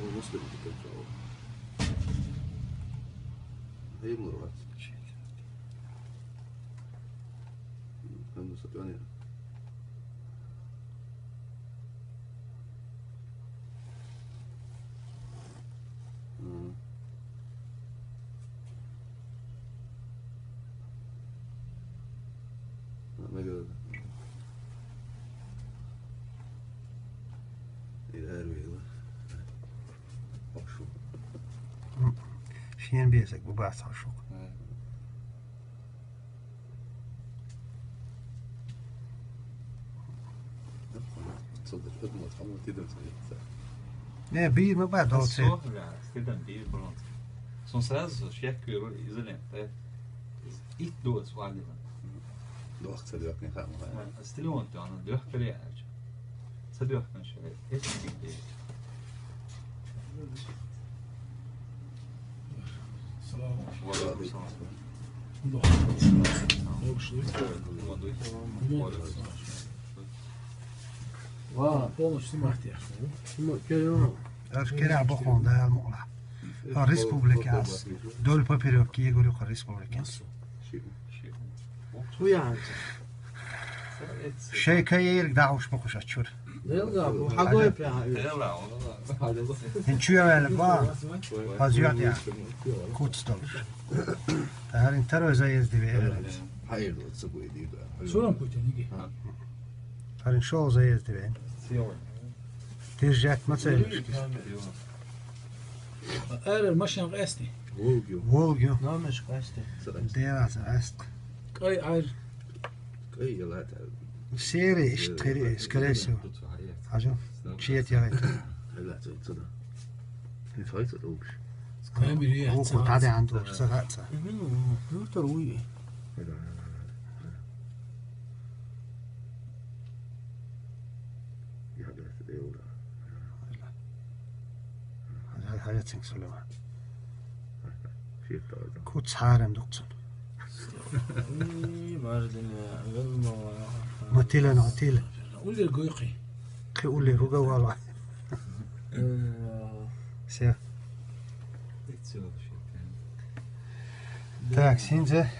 المسلم تكلم هي مرات هم سبعين ما قال الأروي وشو شين بيسك ببعث عشوق تصدق خدمة تحمل تقدر تسوي Nej, bil med bara då Så ska den bil på något. Som så checkar ju isolent. Ett då så aldrig. لو أخذ الوقت نخامه استلون تو انا دوح بريء. صدق من شيء. ايش بدي؟ السلام والله полностью смарти. Erkera bakon där måla. Har Republikas. Dol på periodki går ju Republikas. شو يعني؟ شيء كير دعوش بخش أشور. يلا وحقوي فيها. يلا إن شو يعمل با فازيات يعني كوتستول. هل أنت رو زي يزدي بيه؟ حيل تسوي دي بقى شو لهم كنت نيجي؟ هل إن شو زي يزدي بيه؟ ترجعت ما تسألش. المشين غاستي. وولجو. لا مش غاستي. ديراس أست. كاي عير. كي يلا سيري اشتري اسكاليسيو. حاجة. شيء تياريت. لا تصدق الفايت الأوبش كامل ريح. هو كنت عادي عنده سرعت. شو تروي؟ هاي تسنك سلوها. شيء طارد كوتس حارم دكتور. ماتيلا ناتيلا. قولي الجويقي. قولي هو جوالله. سير. تاكسين زه.